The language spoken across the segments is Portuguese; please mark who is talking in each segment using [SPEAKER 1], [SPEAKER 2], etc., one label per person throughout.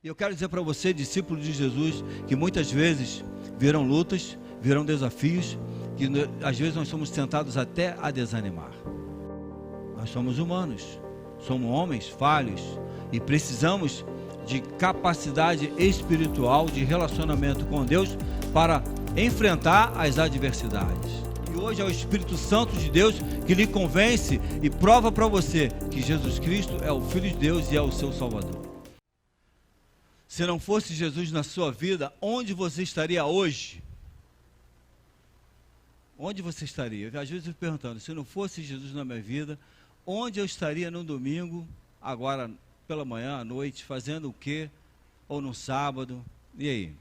[SPEAKER 1] E eu quero dizer para você, discípulo de Jesus, que muitas vezes virão lutas, virão desafios, que às vezes nós somos tentados até a desanimar. Nós somos humanos, somos homens falhos e precisamos de capacidade espiritual, de relacionamento com Deus para enfrentar as adversidades. E hoje é o Espírito Santo de Deus que lhe convence e prova para você que Jesus Cristo é o Filho de Deus e é o seu Salvador. Se não fosse Jesus na sua vida, onde você estaria hoje? Onde você estaria? Às vezes eu fico perguntando, se não fosse Jesus na minha vida, onde eu estaria no domingo, agora pela manhã, à noite, fazendo o quê? Ou no sábado? E aí?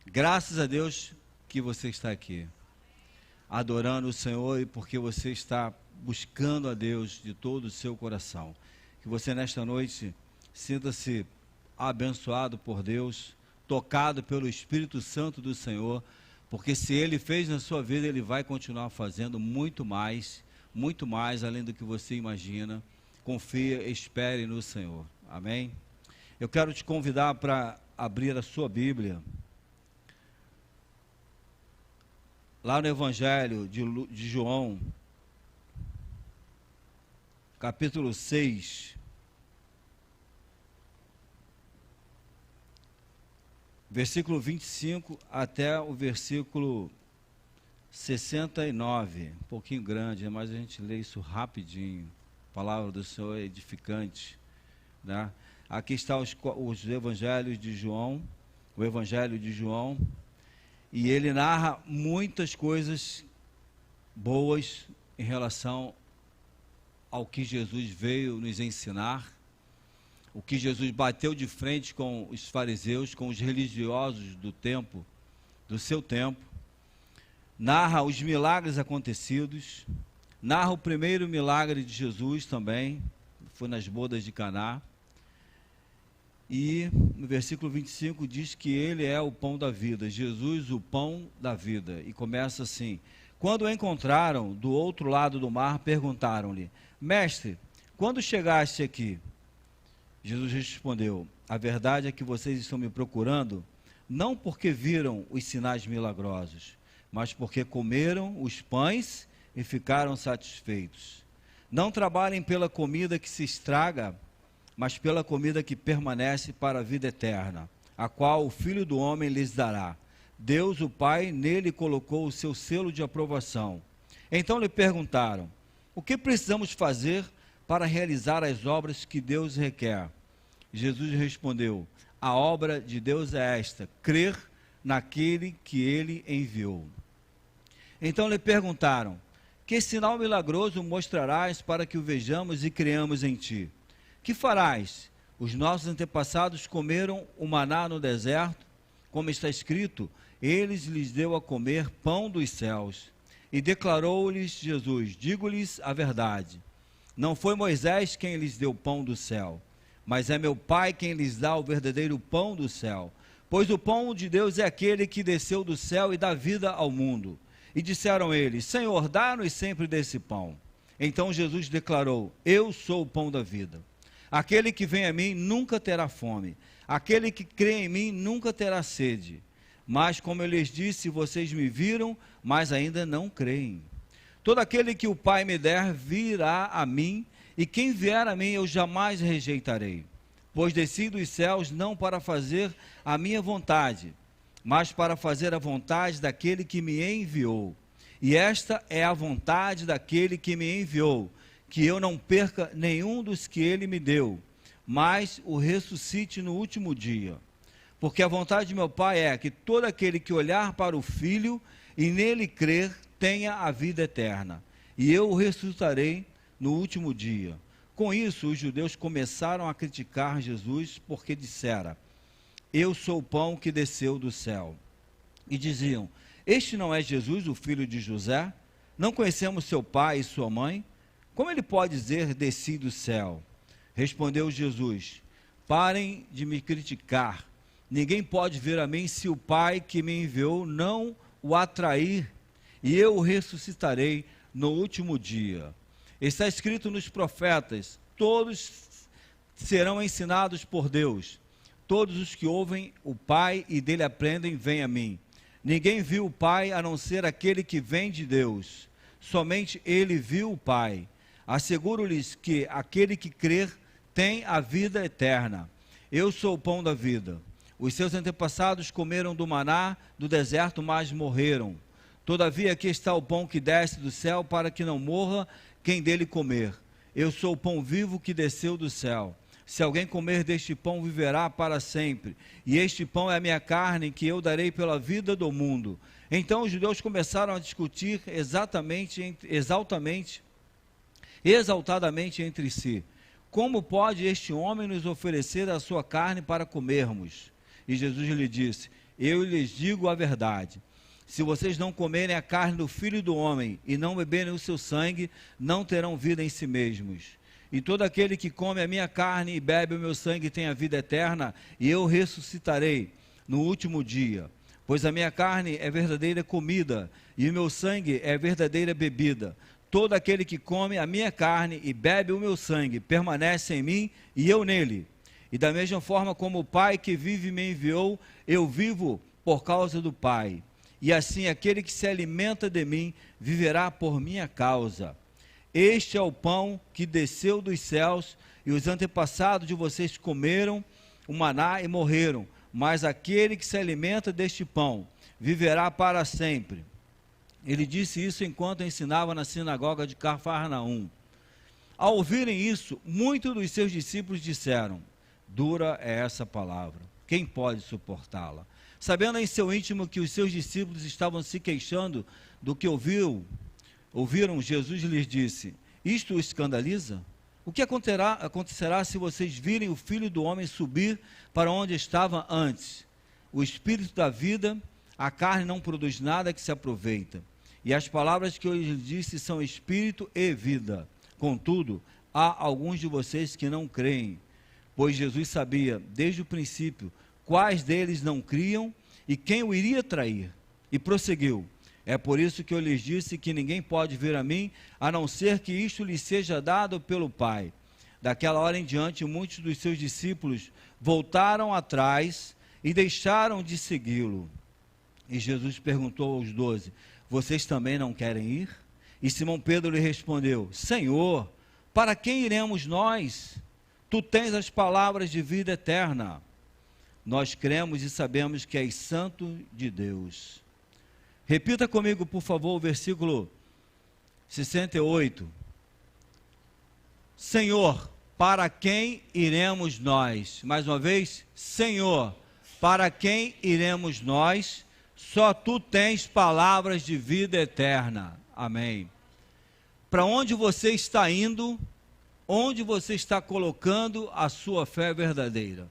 [SPEAKER 1] Graças a Deus que você está aqui, adorando o Senhor, e porque você está buscando a Deus de todo o seu coração. Que você nesta noite sinta-se abençoado por Deus, tocado pelo Espírito Santo do Senhor, porque se Ele fez na sua vida, Ele vai continuar fazendo muito mais além do que você imagina. Confia, espere no Senhor. Amém? Eu quero te convidar para abrir a sua Bíblia, lá no Evangelho de João, capítulo 6, versículo 25 até o versículo 69, um pouquinho grande, mas a gente lê isso rapidinho. A palavra do Senhor é edificante, né? Aqui estão os evangelhos de João, o Evangelho de João, e ele narra muitas coisas boas em relação ao que Jesus veio nos ensinar, o que Jesus bateu de frente com os fariseus, com os religiosos do seu tempo, narra os milagres acontecidos, narra o primeiro milagre de Jesus também, foi nas bodas de Caná, e no versículo 25 diz que ele é o pão da vida, Jesus o pão da vida, e começa assim: quando o encontraram do outro lado do mar, perguntaram-lhe: mestre, quando chegaste aqui? Jesus respondeu: a verdade é que vocês estão me procurando, não porque viram os sinais milagrosos, mas porque comeram os pães e ficaram satisfeitos. Não trabalhem pela comida que se estraga, mas pela comida que permanece para a vida eterna, a qual o Filho do Homem lhes dará. Deus, o Pai, nele colocou o seu selo de aprovação. Então lhe perguntaram: o que precisamos fazer para realizar as obras que Deus requer? Jesus respondeu: a obra de Deus é esta, crer naquele que ele enviou. Então lhe perguntaram: que sinal milagroso mostrarás para que o vejamos e creamos em ti? Que farás? Os nossos antepassados comeram o maná no deserto, como está escrito, eles lhes deu a comer pão dos céus. E declarou-lhes Jesus: digo-lhes a verdade, não foi Moisés quem lhes deu pão do céu, mas é meu Pai quem lhes dá o verdadeiro pão do céu. Pois o pão de Deus é aquele que desceu do céu e dá vida ao mundo. E disseram eles: Senhor, dá-nos sempre desse pão. Então Jesus declarou: eu sou o pão da vida. Aquele que vem a mim nunca terá fome. Aquele que crê em mim nunca terá sede. Mas, como eu lhes disse, vocês me viram, mas ainda não creem. Todo aquele que o Pai me der virá a mim, e quem vier a mim eu jamais rejeitarei. Pois desci dos céus não para fazer a minha vontade, mas para fazer a vontade daquele que me enviou. E esta é a vontade daquele que me enviou, que eu não perca nenhum dos que ele me deu, mas o ressuscite no último dia. Porque a vontade de meu Pai é que todo aquele que olhar para o Filho e nele crer tenha a vida eterna, e eu o ressuscitarei no último dia. Com isso, os judeus começaram a criticar Jesus, porque dissera: eu sou o pão que desceu do céu. E diziam: este não é Jesus, o filho de José? Não conhecemos seu pai e sua mãe? Como ele pode dizer, desci do céu? Respondeu Jesus: parem de me criticar. Ninguém pode vir a mim se o Pai que me enviou não o atrair, e eu o ressuscitarei no último dia. Está escrito nos profetas: todos serão ensinados por Deus. Todos os que ouvem o Pai e dele aprendem, vêm a mim. Ninguém viu o Pai a não ser aquele que vem de Deus. Somente ele viu o Pai. Asseguro-lhes que aquele que crer tem a vida eterna. Eu sou o pão da vida. Os seus antepassados comeram do maná do deserto, mas morreram. Todavia aqui está o pão que desce do céu, para que não morra quem dele comer. Eu sou o pão vivo que desceu do céu. Se alguém comer deste pão, viverá para sempre. E este pão é a minha carne, que eu darei pela vida do mundo. Então os judeus começaram a discutir exaltadamente entre si: como pode este homem nos oferecer a sua carne para comermos? E Jesus lhe disse: eu lhes digo a verdade. Se vocês não comerem a carne do Filho do Homem e não beberem o seu sangue, não terão vida em si mesmos. E todo aquele que come a minha carne e bebe o meu sangue tem a vida eterna, e eu ressuscitarei no último dia. Pois a minha carne é verdadeira comida, e o meu sangue é verdadeira bebida. Todo aquele que come a minha carne e bebe o meu sangue permanece em mim e eu nele. E da mesma forma como o Pai que vive me enviou, eu vivo por causa do Pai. E assim aquele que se alimenta de mim viverá por minha causa. Este é o pão que desceu dos céus, e os antepassados de vocês comeram o maná e morreram. Mas aquele que se alimenta deste pão viverá para sempre. Ele disse isso enquanto ensinava na sinagoga de Cafarnaum. Ao ouvirem isso, muitos dos seus discípulos disseram: dura é essa palavra, quem pode suportá-la? Sabendo em seu íntimo que os seus discípulos estavam se queixando do que ouviram, Jesus lhes disse: isto o escandaliza? O que acontecerá se vocês virem o Filho do Homem subir para onde estava antes? O Espírito da vida, a carne não produz nada que se aproveita. E as palavras que eu lhes disse são espírito e vida. Contudo, há alguns de vocês que não creem. Pois Jesus sabia, desde o princípio, quais deles não criam e quem o iria trair. E prosseguiu: é por isso que eu lhes disse que ninguém pode vir a mim, a não ser que isto lhe seja dado pelo Pai. Daquela hora em diante, muitos dos seus discípulos voltaram atrás e deixaram de segui-lo. E Jesus perguntou aos 12: vocês também não querem ir? E Simão Pedro lhe respondeu: Senhor, para quem iremos nós? Tu tens as palavras de vida eterna. Nós cremos e sabemos que és santo de Deus. Repita comigo, por favor, o versículo 68. Senhor, para quem iremos nós? Mais uma vez, Senhor, para quem iremos nós? Só tu tens palavras de vida eterna. Amém. Para onde você está indo? Onde você está colocando a sua fé verdadeira?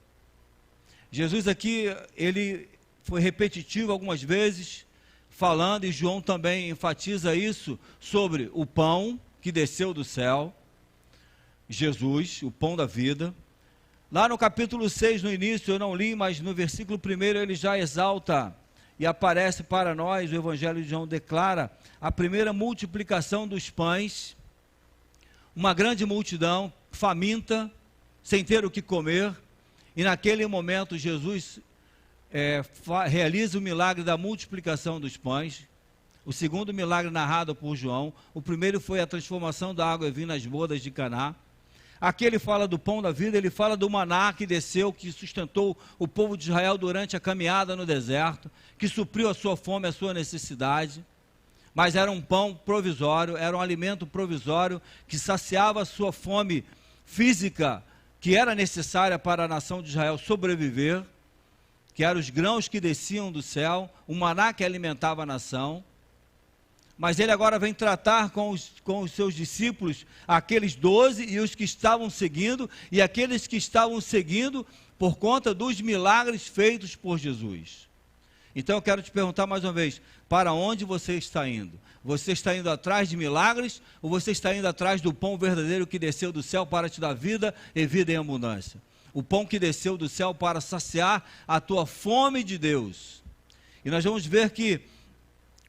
[SPEAKER 1] Jesus aqui, ele foi repetitivo algumas vezes, falando, e João também enfatiza isso, sobre o pão que desceu do céu, Jesus, o pão da vida. Lá no capítulo 6, no início, eu não li, mas no versículo 1 ele já exalta e aparece para nós, o Evangelho de João declara a primeira multiplicação dos pães, uma grande multidão, faminta, sem ter o que comer, e naquele momento Jesus realiza o milagre da multiplicação dos pães. O segundo milagre narrado por João. O primeiro foi a transformação da água em vinho nas bodas de Caná. Aqui ele fala do pão da vida, ele fala do maná que desceu, que sustentou o povo de Israel durante a caminhada no deserto, que supriu a sua fome, a sua necessidade. Mas era um pão provisório, era um alimento provisório que saciava a sua fome física, que era necessária para a nação de Israel sobreviver, que eram os grãos que desciam do céu, o maná que alimentava a nação. Mas ele agora vem tratar com os seus discípulos, aqueles 12 e os que estavam seguindo, e aqueles que estavam seguindo por conta dos milagres feitos por Jesus. Então eu quero te perguntar mais uma vez, para onde você está indo? Você está indo atrás de milagres, ou você está indo atrás do pão verdadeiro que desceu do céu para te dar vida e vida em abundância? O pão que desceu do céu para saciar a tua fome de Deus. E nós vamos ver que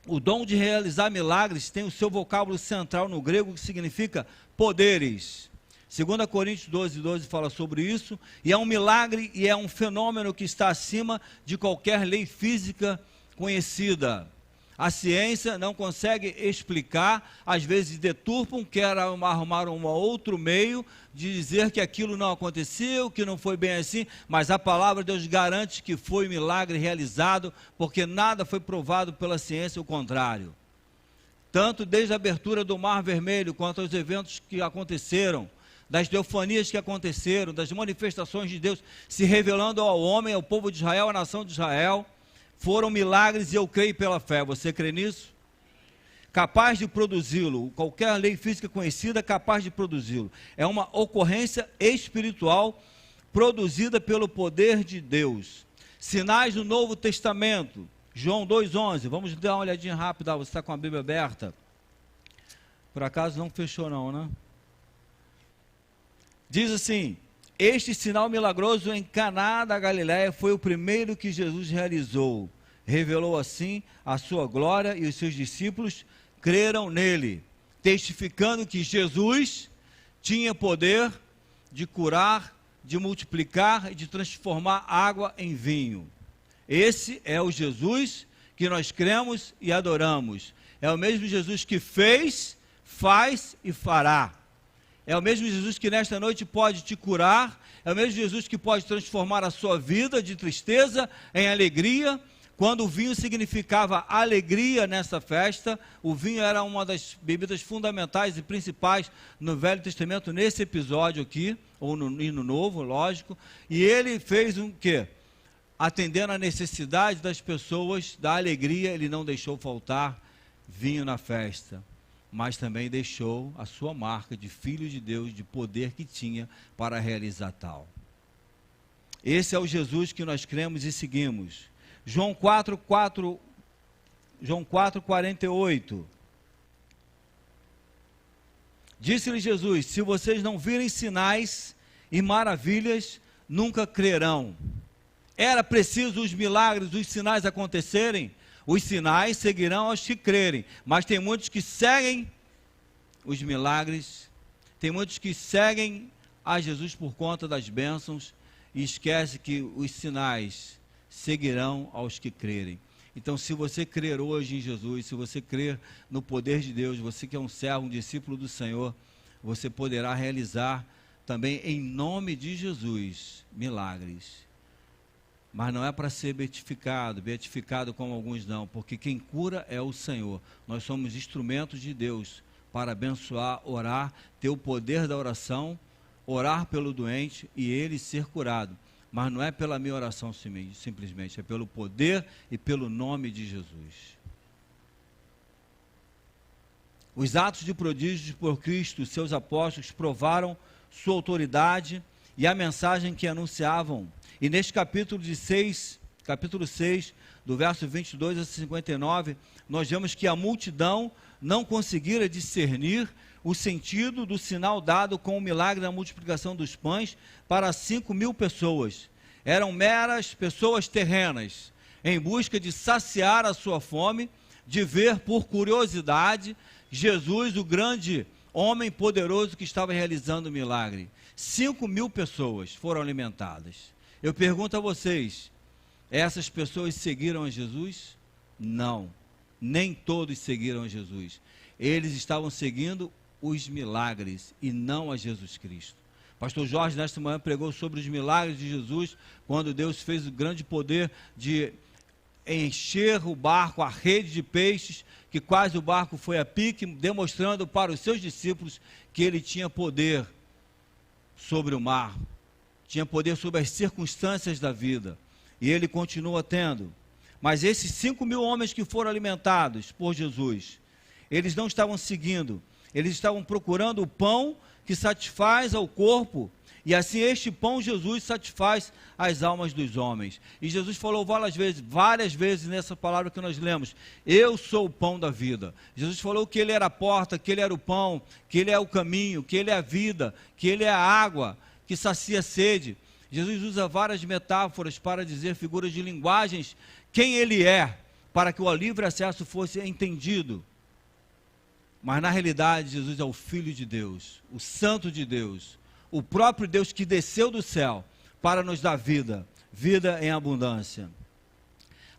[SPEAKER 1] o dom de realizar milagres tem o seu vocábulo central no grego, que significa poderes. 2 Coríntios 12 fala sobre isso, e é um milagre e é um fenômeno que está acima de qualquer lei física conhecida. A ciência não consegue explicar, às vezes deturpam, querem arrumar um outro meio de dizer que aquilo não aconteceu, que não foi bem assim, mas a palavra de Deus garante que foi milagre realizado, porque nada foi provado pela ciência, o contrário. Tanto desde a abertura do Mar Vermelho, quanto aos eventos que aconteceram, das teofanias que aconteceram, das manifestações de Deus se revelando ao homem, ao povo de Israel, à nação de Israel, foram milagres e eu creio pela fé. Você crê nisso? Capaz de produzi-lo, qualquer lei física conhecida é capaz de produzi-lo. É uma ocorrência espiritual produzida pelo poder de Deus. Sinais do Novo Testamento, João 2,11, vamos dar uma olhadinha rápida, você está com a Bíblia aberta? Por acaso não fechou não, né? Diz assim: este sinal milagroso em Caná da Galileia foi o primeiro que Jesus realizou. Revelou assim a sua glória e os seus discípulos creram nele, testificando que Jesus tinha poder de curar, de multiplicar e de transformar água em vinho. Esse é o Jesus que nós cremos e adoramos. É o mesmo Jesus que fez, faz e fará. É o mesmo Jesus que nesta noite pode te curar, é o mesmo Jesus que pode transformar a sua vida de tristeza em alegria. Quando o vinho significava alegria nessa festa, o vinho era uma das bebidas fundamentais e principais no Velho Testamento, nesse episódio aqui, ou no Novo, lógico, e ele fez um quê? Atendendo à necessidade das pessoas, da alegria, ele não deixou faltar vinho na festa, mas também deixou a sua marca de Filho de Deus, de poder que tinha para realizar tal. Esse é o Jesus que nós cremos e seguimos. João 4:48. Disse-lhe Jesus: se vocês não virem sinais e maravilhas, nunca crerão. Era preciso os milagres, os sinais acontecerem? Os sinais seguirão aos que crerem, mas tem muitos que seguem os milagres, tem muitos que seguem a Jesus por conta das bênçãos e esquece que os sinais seguirão aos que crerem. Então, se você crer hoje em Jesus, se você crer no poder de Deus, você que é um servo, um discípulo do Senhor, você poderá realizar também em nome de Jesus milagres. Mas não é para ser beatificado como alguns não, porque quem cura é o Senhor. Nós somos instrumentos de Deus para abençoar, orar, ter o poder da oração, orar pelo doente e ele ser curado. Mas não é pela minha oração simplesmente, é pelo poder e pelo nome de Jesus. Os atos de prodígios por Cristo, seus apóstolos, provaram sua autoridade e a mensagem que anunciavam. E neste capítulo 6, do verso 22 a 59, nós vemos que a multidão não conseguira discernir o sentido do sinal dado com o milagre da multiplicação dos pães para 5.000 pessoas. Eram meras pessoas terrenas, em busca de saciar a sua fome, de ver por curiosidade Jesus, o grande homem poderoso que estava realizando o milagre. 5.000 pessoas foram alimentadas. Eu pergunto a vocês, essas pessoas seguiram a Jesus? Não, nem todos seguiram a Jesus. Eles estavam seguindo os milagres e não a Jesus Cristo. Pastor Jorge, nesta manhã, pregou sobre os milagres de Jesus, quando Deus fez o grande poder de encher o barco, a rede de peixes, que quase o barco foi a pique, demonstrando para os seus discípulos que ele tinha poder sobre o mar, tinha poder sobre as circunstâncias da vida, e ele continua tendo. Mas esses 5.000 homens que foram alimentados por Jesus, eles não estavam seguindo, eles estavam procurando o pão que satisfaz ao corpo, e assim este pão Jesus satisfaz as almas dos homens. E Jesus falou várias vezes nessa palavra que nós lemos: eu sou o pão da vida. Jesus falou que ele era a porta, que ele era o pão, que ele é o caminho, que ele é a vida, que ele é a água que sacia a sede. Jesus usa várias metáforas para dizer, figuras de linguagens, quem ele é, para que o livre acesso fosse entendido. Mas na realidade, Jesus é o Filho de Deus, o Santo de Deus, o próprio Deus que desceu do céu para nos dar vida, vida em abundância.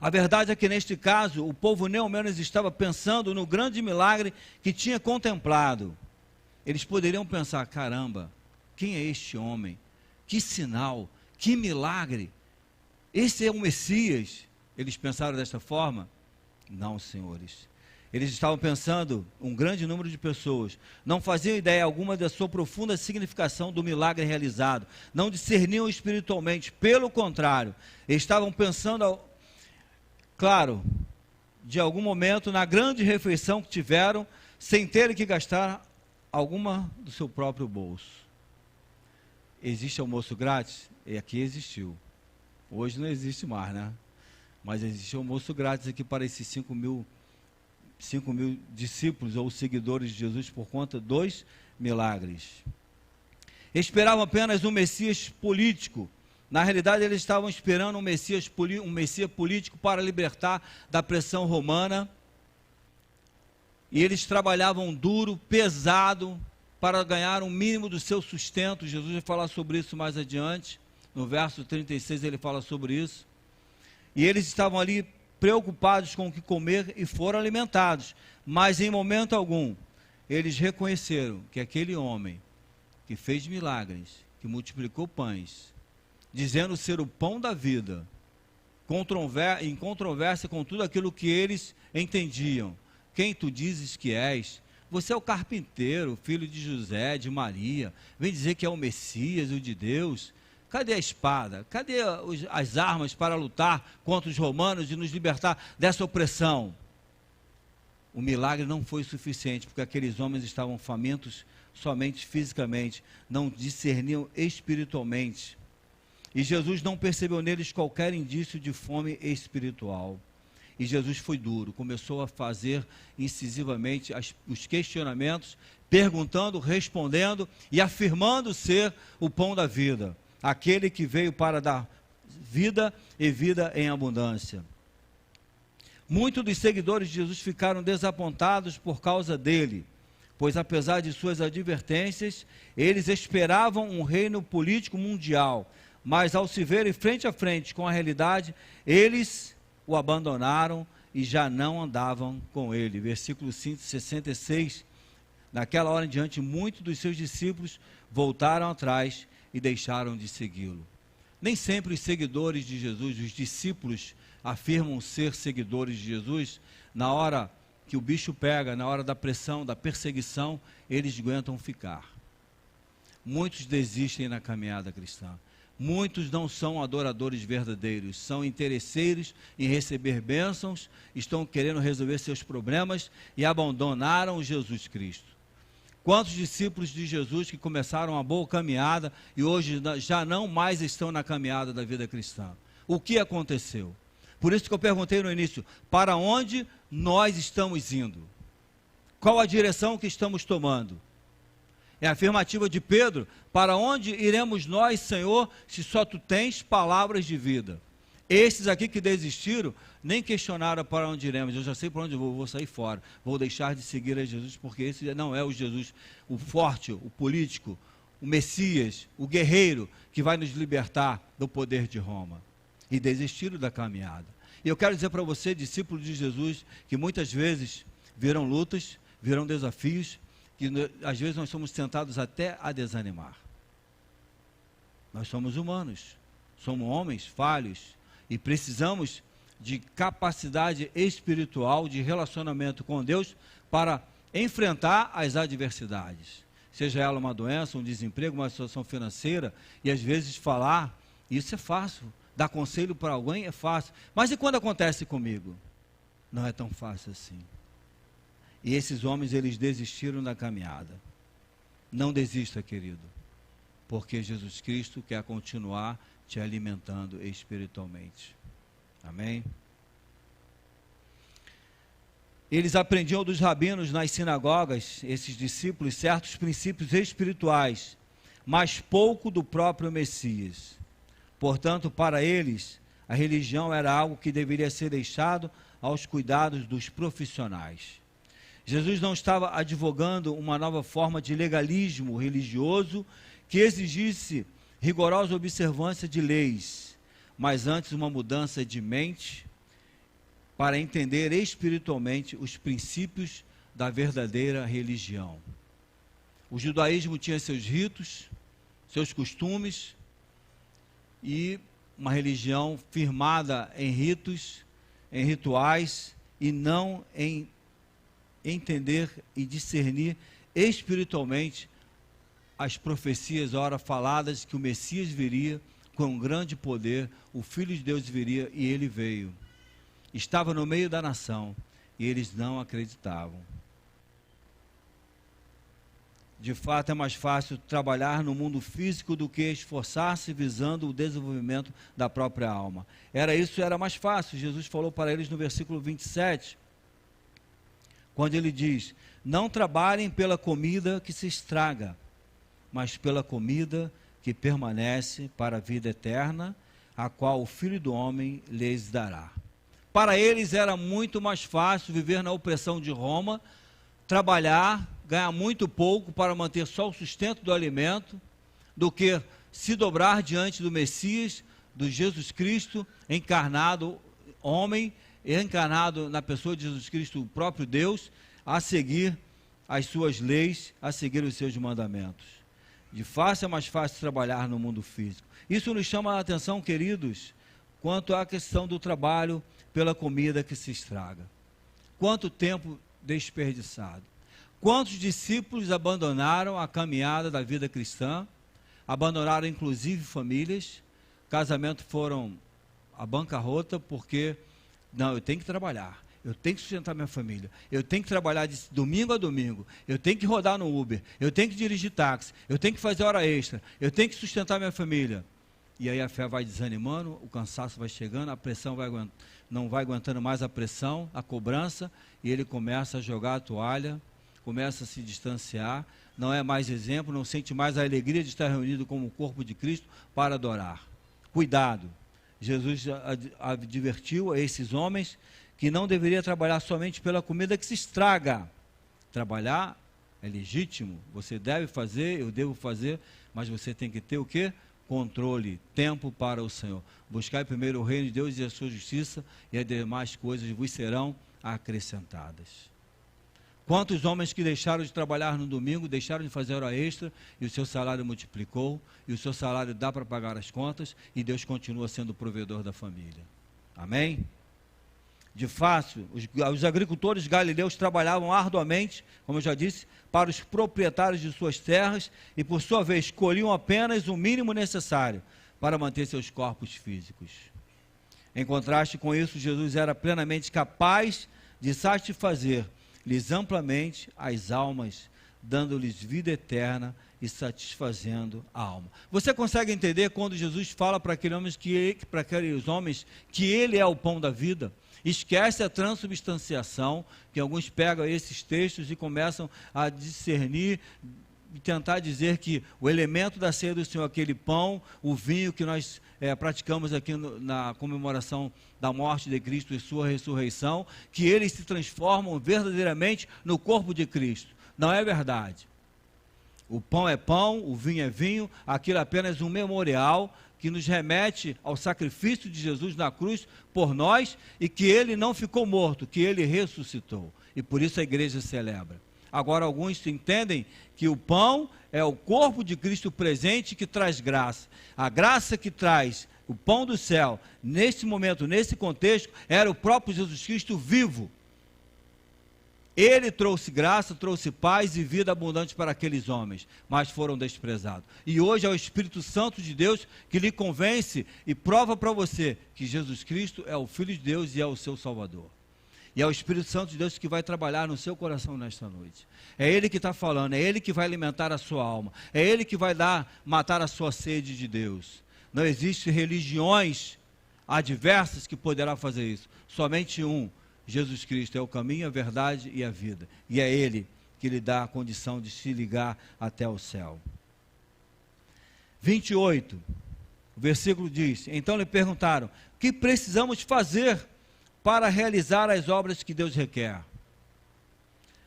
[SPEAKER 1] A verdade é que neste caso, o povo nem ao menos estava pensando no grande milagre que tinha contemplado. Eles poderiam pensar, caramba, quem é este homem? Que sinal, que milagre, esse é o Messias. Eles pensaram desta forma? Não, senhores. Eles estavam pensando, um grande número de pessoas, não faziam ideia alguma da sua profunda significação do milagre realizado, não discerniam espiritualmente, pelo contrário, estavam pensando, claro, de algum momento, na grande refeição que tiveram, sem terem que gastar alguma do seu próprio bolso. Existe almoço grátis? E aqui existiu. Hoje não existe mais, né? Mas existe almoço grátis aqui para esses 5 mil discípulos ou seguidores de Jesus por conta dos milagres. Esperavam apenas um Messias político. Na realidade, eles estavam esperando um Messias político para libertar da pressão romana. E eles trabalhavam duro, pesado, para ganhar um mínimo do seu sustento. Jesus vai falar sobre isso mais adiante. No verso 36 ele fala sobre isso. E eles estavam ali preocupados com o que comer e foram alimentados. Mas em momento algum, eles reconheceram que aquele homem que fez milagres, que multiplicou pães, dizendo ser o pão da vida, em controvérsia com tudo aquilo que eles entendiam. Quem tu dizes que és? Você é o carpinteiro, filho de José, de Maria. Vem dizer que é o Messias, o de Deus. Cadê a espada? Cadê as armas para lutar contra os romanos e nos libertar dessa opressão? O milagre não foi suficiente, porque aqueles homens estavam famintos somente fisicamente, não discerniam espiritualmente. E Jesus não percebeu neles qualquer indício de fome espiritual. E Jesus foi duro, começou a fazer incisivamente os questionamentos, perguntando, respondendo e afirmando ser o pão da vida, aquele que veio para dar vida e vida em abundância. Muitos dos seguidores de Jesus ficaram desapontados por causa dele, pois apesar de suas advertências, eles esperavam um reino político mundial, mas ao se verem frente a frente com a realidade, eles o abandonaram e já não andavam com ele. Versículo 66, naquela hora em diante, muitos dos seus discípulos voltaram atrás e deixaram de segui-lo. Nem sempre os seguidores de Jesus, os discípulos, afirmam ser seguidores de Jesus. Na hora que o bicho pega, na hora da pressão, da perseguição, eles aguentam ficar. Muitos desistem na caminhada cristã. Muitos não são adoradores verdadeiros, são interesseiros em receber bênçãos, estão querendo resolver seus problemas e abandonaram Jesus Cristo. Quantos discípulos de Jesus que começaram uma boa caminhada e hoje já não mais estão na caminhada da vida cristã? O que aconteceu? Por isso que eu perguntei no início, para onde nós estamos indo? Qual a direção que estamos tomando? É a afirmativa de Pedro, para onde iremos nós, Senhor, se só tu tens palavras de vida? Esses aqui que desistiram, nem questionaram para onde iremos. Eu já sei para onde vou sair fora. Vou deixar de seguir a Jesus, porque esse não é o Jesus, o forte, o político, o Messias, o guerreiro, que vai nos libertar do poder de Roma. E desistiram da caminhada. E eu quero dizer para você, discípulo de Jesus, que muitas vezes virão lutas, virão desafios, que às vezes nós somos tentados até a desanimar. Nós somos humanos, somos homens falhos e precisamos de capacidade espiritual, de relacionamento com Deus para enfrentar as adversidades. Seja ela uma doença, um desemprego, uma situação financeira, e às vezes falar, isso é fácil, dar conselho para alguém é fácil, mas e quando acontece comigo? Não é tão fácil assim. E esses homens, eles desistiram da caminhada. Não desista, querido, porque Jesus Cristo quer continuar te alimentando espiritualmente. Amém? Eles aprendiam dos rabinos nas sinagogas, esses discípulos, certos princípios espirituais, mas pouco do próprio Messias. Portanto, para eles, a religião era algo que deveria ser deixado aos cuidados dos profissionais. Jesus não estava advogando uma nova forma de legalismo religioso que exigisse rigorosa observância de leis, mas antes uma mudança de mente para entender espiritualmente os princípios da verdadeira religião. O judaísmo tinha seus ritos, seus costumes, e uma religião firmada em ritos, em rituais, e não em entender e discernir espiritualmente as profecias ora faladas que o Messias viria com grande poder, o Filho de Deus viria, e ele veio. Estava no meio da nação e eles não acreditavam. De fato, é mais fácil trabalhar no mundo físico do que esforçar-se visando o desenvolvimento da própria alma. Era mais fácil. Jesus falou para eles no versículo 27, quando ele diz: não trabalhem pela comida que se estraga, mas pela comida que permanece para a vida eterna, a qual o Filho do Homem lhes dará. Para eles era muito mais fácil viver na opressão de Roma, trabalhar, ganhar muito pouco para manter só o sustento do alimento, do que se dobrar diante do Messias, do Jesus Cristo, encarnado homem, encarnado na pessoa de Jesus Cristo, o próprio Deus, a seguir as suas leis, a seguir os seus mandamentos. De fato, é mais fácil trabalhar no mundo físico. Isso nos chama a atenção, queridos, quanto à questão do trabalho pela comida que se estraga. Quanto tempo desperdiçado. Quantos discípulos abandonaram a caminhada da vida cristã, abandonaram inclusive famílias, casamentos foram à bancarrota porque, não, eu tenho que trabalhar, eu tenho que sustentar minha família, eu tenho que trabalhar de domingo a domingo, eu tenho que rodar no Uber, eu tenho que dirigir táxi, eu tenho que fazer hora extra, eu tenho que sustentar minha família. E aí a fé vai desanimando, o cansaço vai chegando, a pressão não vai aguentando mais a pressão, a cobrança, e ele começa a jogar a toalha, começa a se distanciar, não é mais exemplo, não sente mais a alegria de estar reunido como o corpo de Cristo para adorar. Cuidado, Jesus advertiu a esses homens que não deveria trabalhar somente pela comida que se estraga. Trabalhar é legítimo, você deve fazer, eu devo fazer, mas você tem que ter o quê? Controle, tempo para o Senhor. Buscai primeiro o reino de Deus e a sua justiça, e as demais coisas vos serão acrescentadas. Quantos homens que deixaram de trabalhar no domingo, deixaram de fazer hora extra, e o seu salário multiplicou, e o seu salário dá para pagar as contas, e Deus continua sendo o provedor da família. Amém? De fato, os agricultores galileus trabalhavam arduamente, como eu já disse, para os proprietários de suas terras, e por sua vez colhiam apenas o mínimo necessário para manter seus corpos físicos. Em contraste com isso, Jesus era plenamente capaz de satisfazer-lhes amplamente as almas, dando-lhes vida eterna e satisfazendo a alma. Você consegue entender quando Jesus fala para aqueles homens que ele é o pão da vida? Esquece a transubstanciação, que alguns pegam esses textos e começam a discernir e tentar dizer que o elemento da ceia do Senhor, aquele pão, o vinho que nós praticamos aqui na comemoração da morte de Cristo e sua ressurreição, que eles se transformam verdadeiramente no corpo de Cristo. Não é verdade. O pão é pão, o vinho é vinho, aquilo é apenas um memorial que nos remete ao sacrifício de Jesus na cruz por nós, e que ele não ficou morto, que ele ressuscitou. E por isso a igreja celebra. Agora alguns entendem que o pão é o corpo de Cristo presente que traz graça. A graça que traz o pão do céu, nesse momento, nesse contexto, era o próprio Jesus Cristo vivo. Ele trouxe graça, trouxe paz e vida abundante para aqueles homens, mas foram desprezados. E hoje é o Espírito Santo de Deus que lhe convence e prova para você que Jesus Cristo é o Filho de Deus e é o seu Salvador. E é o Espírito Santo de Deus que vai trabalhar no seu coração nesta noite. É Ele que está falando, é Ele que vai alimentar a sua alma, é Ele que vai matar a sua sede de Deus. Não existem religiões adversas que poderá fazer isso. Somente um. Jesus Cristo é o caminho, a verdade e a vida. E é Ele que lhe dá a condição de se ligar até o céu. 28, o versículo diz: então lhe perguntaram, o que precisamos fazer para realizar as obras que Deus requer?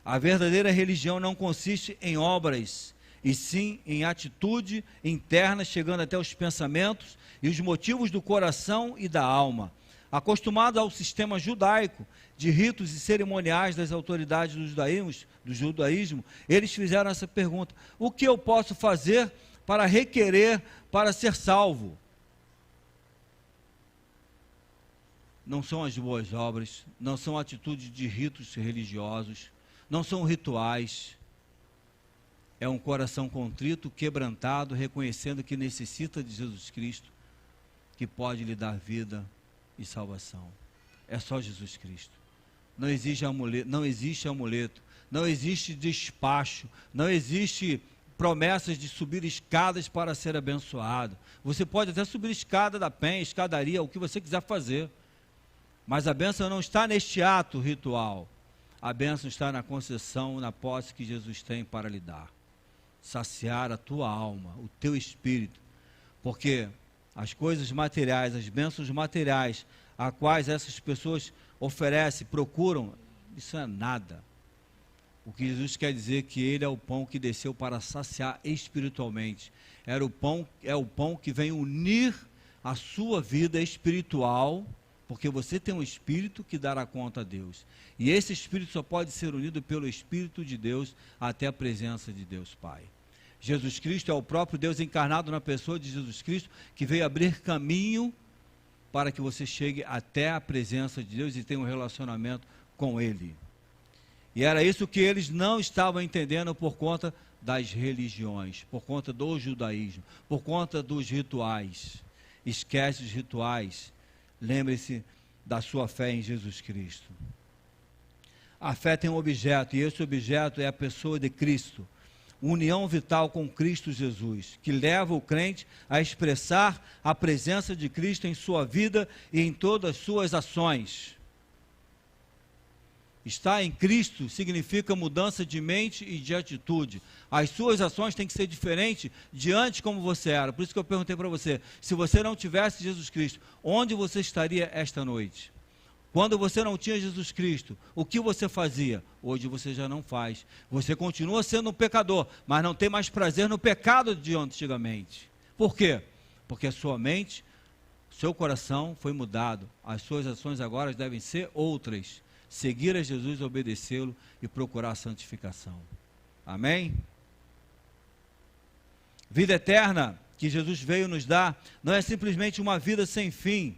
[SPEAKER 1] A verdadeira religião não consiste em obras, e sim em atitude interna, chegando até os pensamentos e os motivos do coração e da alma. Acostumados ao sistema judaico de ritos e cerimoniais das autoridades do judaísmo, eles fizeram essa pergunta: o que eu posso fazer para requerer para ser salvo? Não são as boas obras, não são atitudes de ritos religiosos, não são rituais. É um coração contrito, quebrantado, reconhecendo que necessita de Jesus Cristo, que pode lhe dar vida e salvação. É só Jesus Cristo. Não existe amuleto, não existe despacho, não existe promessas de subir escadas para ser abençoado. Você pode até subir escada da penha, escadaria, o que você quiser fazer, mas a bênção não está neste ato ritual. A bênção está na concessão, na posse que Jesus tem para lhe dar. Saciar a tua alma, o teu espírito, porque as coisas materiais, as bênçãos materiais, a quais essas pessoas oferecem, procuram, isso é nada. O que Jesus quer dizer é que Ele é o pão que desceu para saciar espiritualmente. É o pão que vem unir a sua vida espiritual, porque você tem um espírito que dará conta a Deus. E esse espírito só pode ser unido pelo Espírito de Deus até a presença de Deus Pai. Jesus Cristo é o próprio Deus encarnado na pessoa de Jesus Cristo, que veio abrir caminho para que você chegue até a presença de Deus e tenha um relacionamento com Ele. E era isso que eles não estavam entendendo por conta das religiões, por conta do judaísmo, por conta dos rituais. Esquece os rituais. Lembre-se da sua fé em Jesus Cristo. A fé tem um objeto, e esse objeto é a pessoa de Cristo. União vital com Cristo Jesus, que leva o crente a expressar a presença de Cristo em sua vida e em todas as suas ações. Estar em Cristo significa mudança de mente e de atitude. As suas ações têm que ser diferentes de antes como você era. Por isso que eu perguntei para você, se você não tivesse Jesus Cristo, onde você estaria esta noite? Quando você não tinha Jesus Cristo, o que você fazia? Hoje você já não faz. Você continua sendo um pecador, mas não tem mais prazer no pecado de antigamente. Por quê? Porque a sua mente, seu coração foi mudado. As suas ações agora devem ser outras. Seguir a Jesus, obedecê-lo e procurar a santificação. Amém? Vida eterna que Jesus veio nos dar não é simplesmente uma vida sem fim.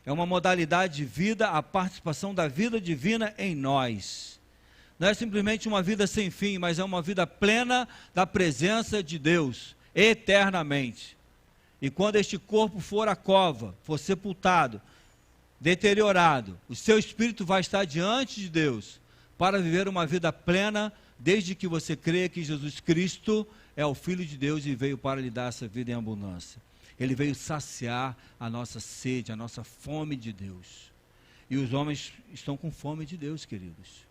[SPEAKER 1] É uma modalidade de vida, a participação da vida divina em nós. Não é simplesmente uma vida sem fim, mas é uma vida plena da presença de Deus, eternamente. E quando este corpo for à cova, for sepultado, deteriorado, o seu espírito vai estar diante de Deus para viver uma vida plena, desde que você creia que Jesus Cristo é o Filho de Deus e veio para lhe dar essa vida em abundância. Ele veio saciar a nossa sede, a nossa fome de Deus. E os homens estão com fome de Deus, queridos.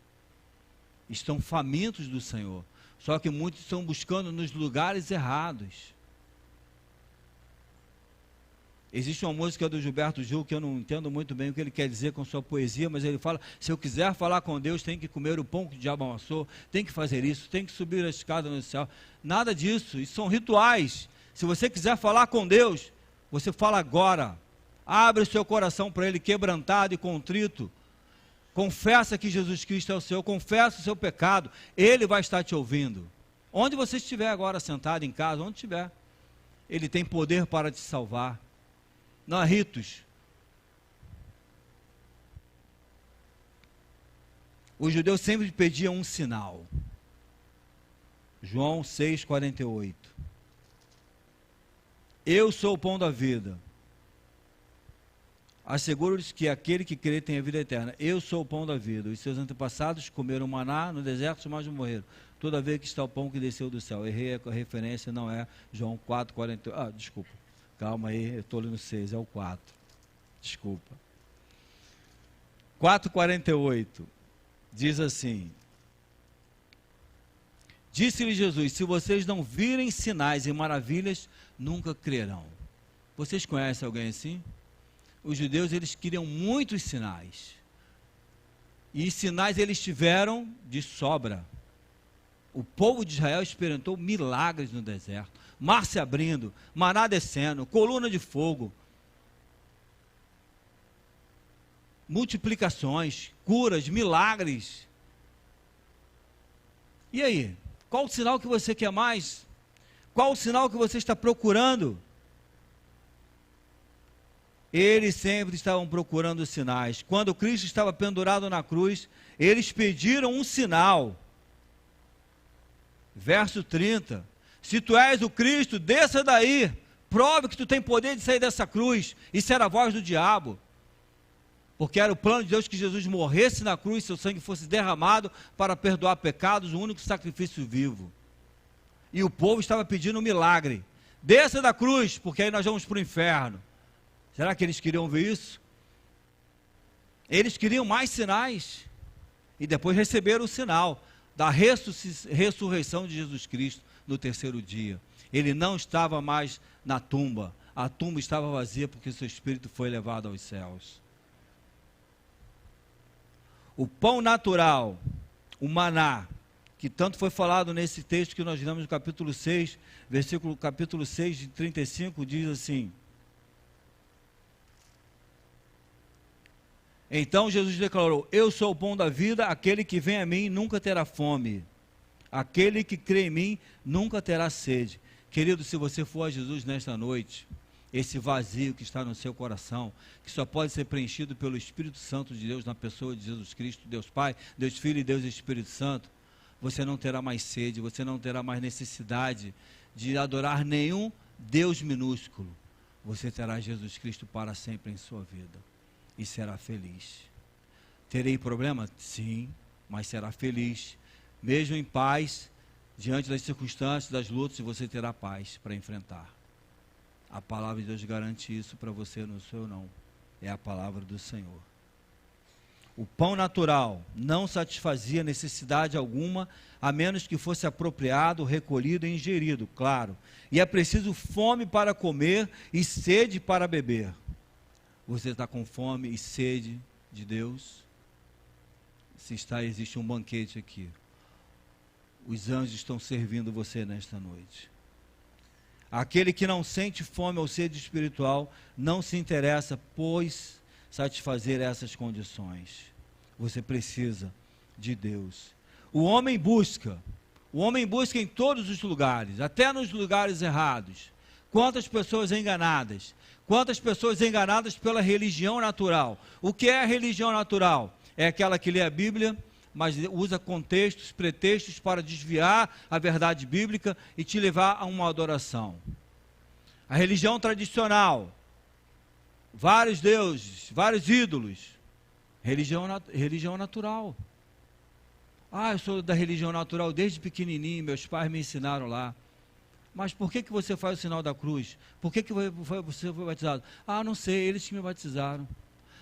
[SPEAKER 1] Estão famintos do Senhor. Só que muitos estão buscando nos lugares errados. Existe uma música do Gilberto Gil que eu não entendo muito bem o que ele quer dizer com sua poesia, mas ele fala: se eu quiser falar com Deus, tem que comer o pão que o diabo amassou, tem que fazer isso, tem que subir a escada no céu. Nada disso, isso são rituais. Se você quiser falar com Deus, você fala agora. Abre o seu coração para Ele, quebrantado e contrito. Confessa que Jesus Cristo é o Senhor, confessa o seu pecado, Ele vai estar te ouvindo. Onde você estiver agora sentado em casa, onde estiver, Ele tem poder para te salvar. Não há ritos. Os judeus sempre pediam um sinal. João 6,48. Eu sou o pão da vida. Asseguro-lhes que aquele que crê tem a vida eterna. Eu sou o pão da vida. Os seus antepassados comeram maná no deserto, mas não morreram. Toda vez que está o pão que desceu do céu. Errei a referência, não é João 4,48. Desculpa. Calma aí, eu estou lendo 6, é o 4. Desculpa. 4,48. Diz assim: disse-lhe Jesus: se vocês não virem sinais e maravilhas, nunca crerão. Vocês conhecem alguém assim? Os judeus, eles queriam muitos sinais. E sinais eles tiveram de sobra. O povo de Israel experimentou milagres no deserto. Mar se abrindo, maná descendo, coluna de fogo, multiplicações, curas, milagres. E aí? Qual o sinal que você quer mais? Qual o sinal que você está procurando? Eles sempre estavam procurando sinais. Quando Cristo estava pendurado na cruz, eles pediram um sinal. Verso 30. Se tu és o Cristo, desça daí. Prove que tu tem poder de sair dessa cruz. Isso era a voz do diabo. Porque era o plano de Deus que Jesus morresse na cruz, seu sangue fosse derramado para perdoar pecados, o único sacrifício vivo. E o povo estava pedindo um milagre. Desça da cruz, porque aí nós vamos para o inferno. Será que eles queriam ver isso? Eles queriam mais sinais. E depois receberam o sinal da ressurreição de Jesus Cristo no terceiro dia. Ele não estava mais na tumba. A tumba estava vazia porque seu espírito foi levado aos céus. O pão natural, o maná, que tanto foi falado nesse texto que nós lemos no capítulo 6, capítulo 6 de 35, diz assim: então Jesus declarou: eu sou o pão da vida, aquele que vem a mim nunca terá fome, aquele que crê em mim nunca terá sede. Querido, se você for a Jesus nesta noite, esse vazio que está no seu coração, que só pode ser preenchido pelo Espírito Santo de Deus, na pessoa de Jesus Cristo, Deus Pai, Deus Filho e Deus Espírito Santo, você não terá mais sede, você não terá mais necessidade de adorar nenhum Deus minúsculo. Você terá Jesus Cristo para sempre em sua vida e será feliz. Terei problema? Sim, mas será feliz. Mesmo em paz, diante das circunstâncias, das lutas, você terá paz para enfrentar. A palavra de Deus garante isso para você, não sou eu não. É a palavra do Senhor. O pão natural não satisfazia necessidade alguma, a menos que fosse apropriado, recolhido e ingerido, claro. E é preciso fome para comer e sede para beber. Você está com fome e sede de Deus? Se está, existe um banquete aqui. Os anjos estão servindo você nesta noite. Aquele que não sente fome ou sede espiritual não se interessa, pois, satisfazer essas condições. Você precisa de Deus. O homem busca em todos os lugares, até nos lugares errados. Quantas pessoas enganadas pela religião natural. O que é a religião natural? É aquela que lê a Bíblia, mas usa contextos, pretextos para desviar a verdade bíblica e te levar a uma adoração. A religião tradicional, vários deuses, vários ídolos. Religião natural. Ah, eu sou da religião natural desde pequenininho, meus pais me ensinaram lá. Mas por que você faz o sinal da cruz? Por que você foi batizado? Ah, não sei, eles que me batizaram.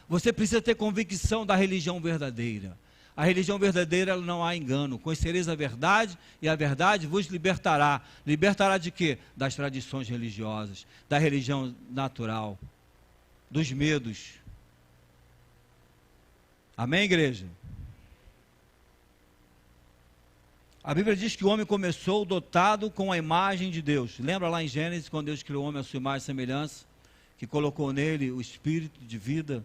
[SPEAKER 1] Você precisa ter convicção da religião verdadeira. A religião verdadeira, ela não há engano. Conhecereis a verdade e a verdade vos libertará. Libertará de quê? Das tradições religiosas, da religião natural, dos medos. Amém, igreja? A Bíblia diz que o homem começou dotado com a imagem de Deus. Lembra lá em Gênesis, quando Deus criou o homem à sua imagem e semelhança, que colocou nele o espírito de vida?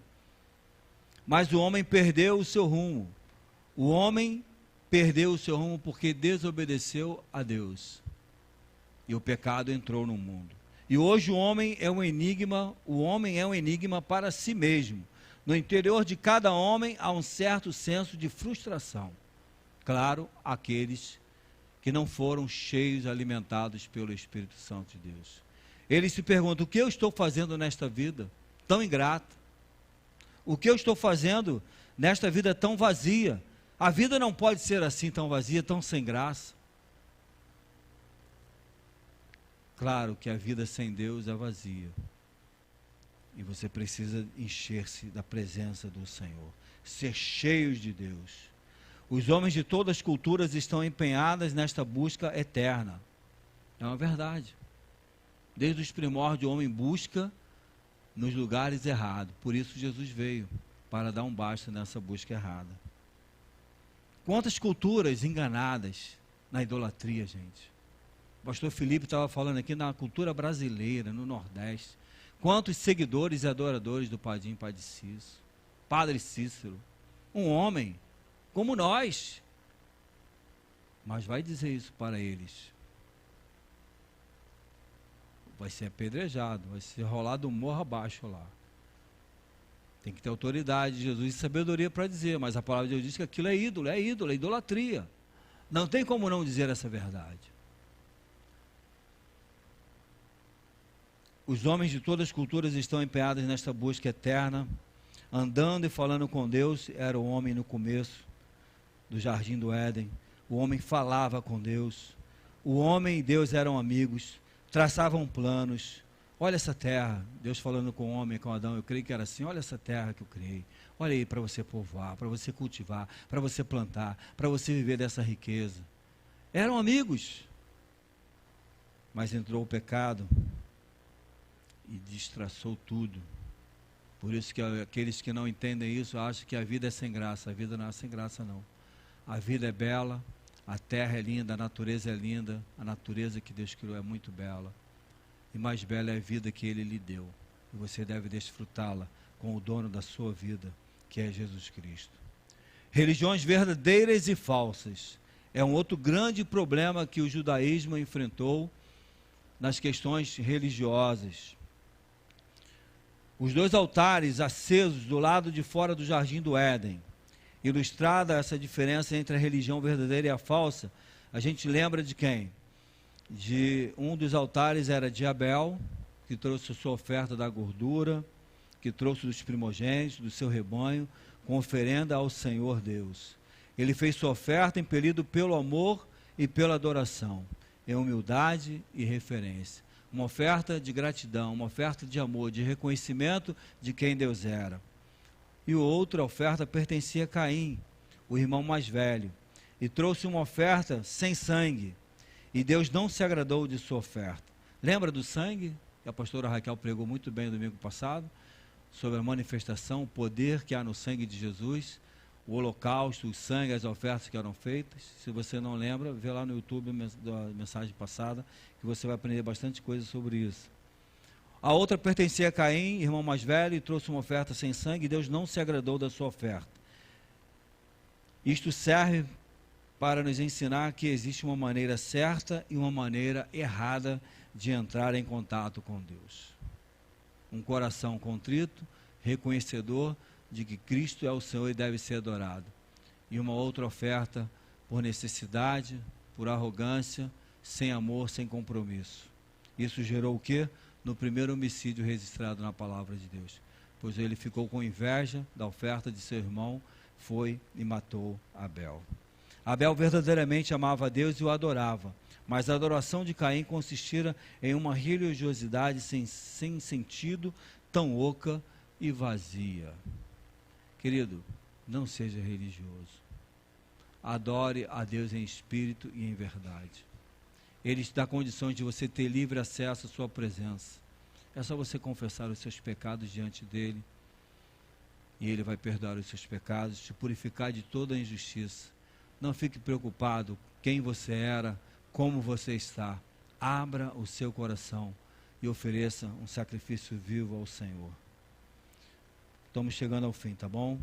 [SPEAKER 1] Mas o homem perdeu o seu rumo. O homem perdeu o seu rumo porque desobedeceu a Deus. E o pecado entrou no mundo. E hoje o homem é um enigma para si mesmo. No interior de cada homem há um certo senso de frustração. Claro, aqueles que não foram cheios, alimentados pelo Espírito Santo de Deus. Eles se perguntam: o que eu estou fazendo nesta vida tão ingrata? O que eu estou fazendo nesta vida tão vazia? A vida não pode ser assim, tão vazia, tão sem graça. Claro que a vida sem Deus é vazia. E você precisa encher-se da presença do Senhor, ser cheios de Deus. Os homens de todas as culturas estão empenhados nesta busca eterna. É uma verdade. Desde os primórdios, o homem busca nos lugares errados. Por isso Jesus veio, para dar um basta nessa busca errada. Quantas culturas enganadas na idolatria, gente. O pastor Felipe estava falando aqui na cultura brasileira, no Nordeste. Quantos seguidores e adoradores do Padre Cícero, Padre Cícero, um homem como nós, mas vai dizer isso para eles, vai ser apedrejado, vai ser rolado um morro abaixo lá. Tem que ter autoridade de Jesus e sabedoria para dizer, mas a palavra de Deus diz que aquilo é ídolo, é idolatria. Não tem como não dizer essa verdade. Os homens de todas as culturas estão empenhados nesta busca eterna, andando e falando com Deus. Era o homem no começo do jardim do Éden. O homem falava com Deus. O homem e Deus eram amigos, traçavam planos. Olha essa terra, Deus falando com o homem, com Adão, eu creio que era assim, olha essa terra que eu criei, olha aí para você povoar, para você cultivar, para você plantar, para você viver dessa riqueza. Eram amigos, mas entrou o pecado e destraçou tudo. Por isso que aqueles que não entendem isso, acham que a vida é sem graça. A vida não é sem graça, não. A vida é bela, a terra é linda, a natureza é linda, a natureza que Deus criou é muito bela. E mais bela é a vida que Ele lhe deu. E você deve desfrutá-la com o dono da sua vida, que é Jesus Cristo. Religiões verdadeiras e falsas é um outro grande problema que o judaísmo enfrentou nas questões religiosas. Os dois altares acesos do lado de fora do jardim do Éden, ilustrada essa diferença entre a religião verdadeira e a falsa, a gente lembra de quem? De um dos altares era de Abel, que trouxe a sua oferta da gordura, que trouxe dos primogênitos do seu rebanho, com oferenda ao Senhor Deus. Ele fez sua oferta impelido pelo amor e pela adoração, em humildade e referência. Uma oferta de gratidão, uma oferta de amor, de reconhecimento de quem Deus era. E o outro, a oferta pertencia a Caim, o irmão mais velho, e trouxe uma oferta sem sangue. E Deus não se agradou de sua oferta. Lembra do sangue? A pastora Raquel pregou muito bem no domingo passado, sobre a manifestação, o poder que há no sangue de Jesus, o holocausto, o sangue, as ofertas que eram feitas. Se você não lembra, vê lá no YouTube a mensagem passada, que você vai aprender bastante coisa sobre isso. A outra pertencia a Caim, irmão mais velho, e trouxe uma oferta sem sangue, e Deus não se agradou da sua oferta. Isto serve para nos ensinar que existe uma maneira certa e uma maneira errada de entrar em contato com Deus. Um coração contrito, reconhecedor de que Cristo é o Senhor e deve ser adorado. E uma outra oferta por necessidade, por arrogância, sem amor, sem compromisso. Isso gerou o quê? No primeiro homicídio registrado na palavra de Deus. Pois ele ficou com inveja da oferta de seu irmão, foi e matou Abel. Abel verdadeiramente amava a Deus e o adorava, mas a adoração de Caim consistia em uma religiosidade sem sentido, tão oca e vazia. Querido, não seja religioso. Adore a Deus em espírito e em verdade. Ele te dá condições de você ter livre acesso à sua presença. É só você confessar os seus pecados diante dele, e ele vai perdoar os seus pecados, te purificar de toda a injustiça. Não fique preocupado quem você era, como você está. Abra o seu coração e ofereça um sacrifício vivo ao Senhor. Estamos chegando ao fim, tá bom?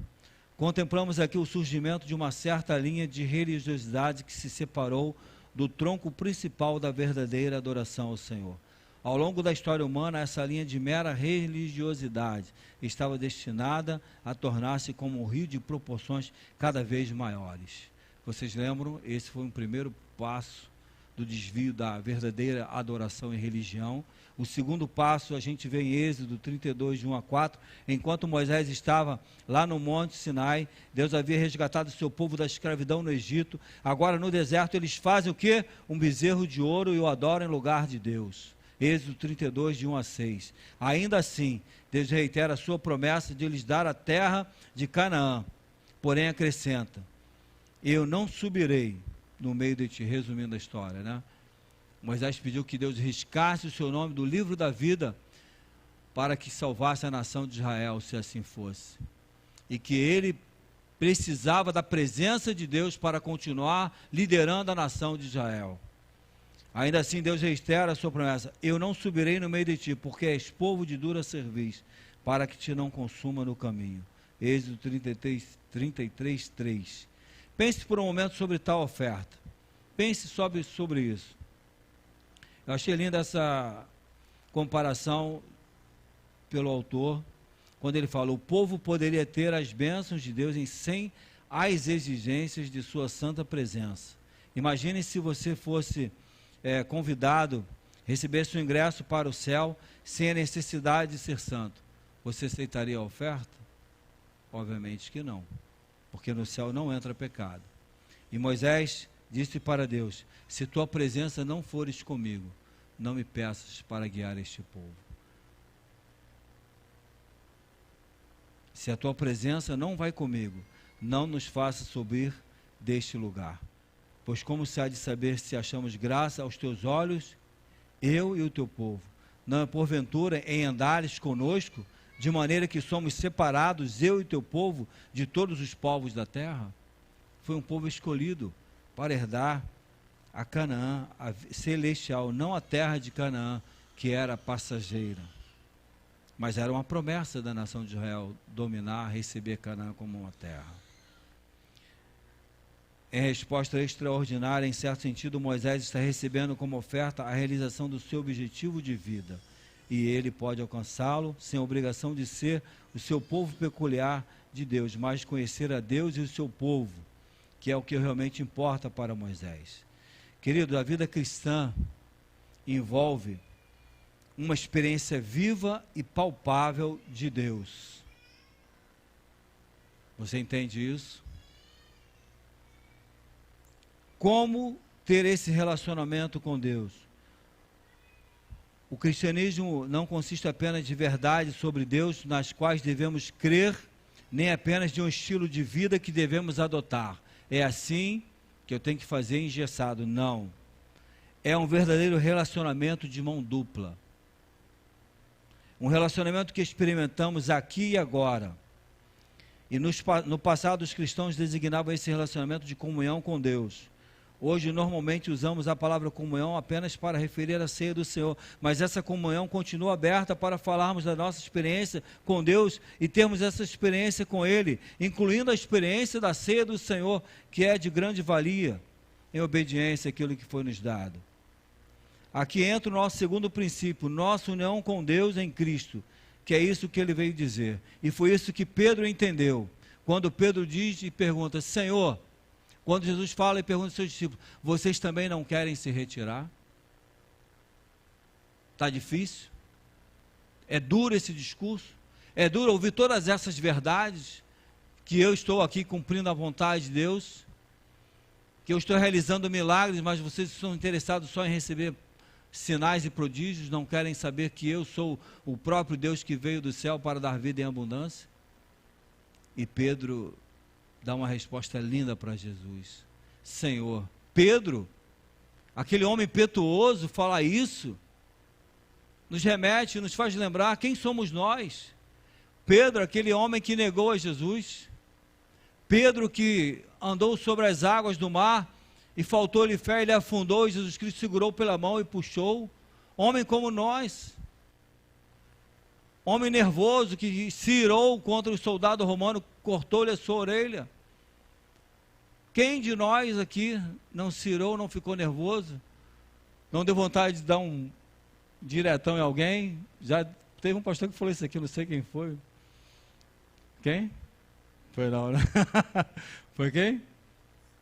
[SPEAKER 1] Contemplamos aqui o surgimento de uma certa linha de religiosidade que se separou do tronco principal da verdadeira adoração ao Senhor. Ao longo da história humana, essa linha de mera religiosidade estava destinada a tornar-se como um rio de proporções cada vez maiores. Vocês lembram? Esse foi um primeiro passo do desvio da verdadeira adoração e religião. O segundo passo a gente vê em Êxodo 32, de 1 a 4, enquanto Moisés estava lá no Monte Sinai, Deus havia resgatado o seu povo da escravidão no Egito. Agora no deserto eles fazem o quê? Um bezerro de ouro e o adoram em lugar de Deus. Êxodo 32, de 1 a 6. Ainda assim, Deus reitera a sua promessa de lhes dar a terra de Canaã, porém acrescenta: eu não subirei no meio de ti, resumindo a história, né? Moisés pediu que Deus riscasse o seu nome do livro da vida para que salvasse a nação de Israel, se assim fosse. E que ele precisava da presença de Deus para continuar liderando a nação de Israel. Ainda assim, Deus reitera a sua promessa: eu não subirei no meio de ti, porque és povo de dura cerviz, para que te não consuma no caminho. Êxodo 33, 3. Pense por um momento sobre tal oferta. Pense sobre isso. Eu achei linda essa comparação pelo autor, quando ele fala: o povo poderia ter as bênçãos de Deus sem as exigências de sua santa presença. Imagine se você fosse convidado, recebesse o ingresso para o céu sem a necessidade de ser santo. Você aceitaria a oferta? Obviamente que não, porque no céu não entra pecado. E Moisés disse para Deus: se tua presença não fores comigo, não me peças para guiar este povo. Se a tua presença não vai comigo, não nos faça subir deste lugar. Pois como se há de saber se achamos graça aos teus olhos, eu e o teu povo? Não é porventura em andares conosco, de maneira que somos separados, eu e teu povo, de todos os povos da terra? Foi um povo escolhido para herdar a Canaã, a celestial, não a terra de Canaã, que era passageira. Mas era uma promessa da nação de Israel, dominar, receber Canaã como uma terra. Em resposta extraordinária, em certo sentido, Moisés está recebendo como oferta a realização do seu objetivo de vida. E ele pode alcançá-lo sem obrigação de ser o seu povo peculiar de Deus, mas conhecer a Deus e o seu povo, que é o que realmente importa para Moisés. Querido, a vida cristã envolve uma experiência viva e palpável de Deus. Você entende isso? Como ter esse relacionamento com Deus? O cristianismo não consiste apenas de verdades sobre Deus, nas quais devemos crer, nem apenas de um estilo de vida que devemos adotar. É assim que eu tenho que fazer engessado. Não. É um verdadeiro relacionamento de mão dupla. Um relacionamento que experimentamos aqui e agora. E no passado os cristãos designavam esse relacionamento de comunhão com Deus. Hoje, normalmente, usamos a palavra comunhão apenas para referir à ceia do Senhor, mas essa comunhão continua aberta para falarmos da nossa experiência com Deus e termos essa experiência com Ele, incluindo a experiência da ceia do Senhor, que é de grande valia, em obediência àquilo que foi nos dado. Aqui entra o nosso segundo princípio, nossa união com Deus em Cristo, que é isso que ele veio dizer. E foi isso que Pedro entendeu, quando Pedro diz e pergunta: Senhor, quando Jesus fala e pergunta aos seus discípulos, vocês também não querem se retirar? Está difícil? É duro esse discurso? É duro ouvir todas essas verdades, que eu estou aqui cumprindo a vontade de Deus, que eu estou realizando milagres, mas vocês estão interessados só em receber sinais e prodígios, não querem saber que eu sou o próprio Deus que veio do céu para dar vida em abundância? E Pedro dá uma resposta linda para Jesus: Senhor. Pedro, aquele homem impetuoso, fala isso, nos remete, nos faz lembrar quem somos nós. Pedro, aquele homem que negou a Jesus. Pedro, que andou sobre as águas do mar e faltou-lhe fé, ele afundou e Jesus Cristo segurou pela mão e puxou. Homem como nós. Homem nervoso que se irou contra o soldado romano, cortou-lhe a sua orelha. Quem de nós aqui não se irou, não ficou nervoso? Não deu vontade de dar um diretão em alguém? Já teve um pastor que falou isso aqui, não sei quem foi. Quem? Foi não, né? Foi quem?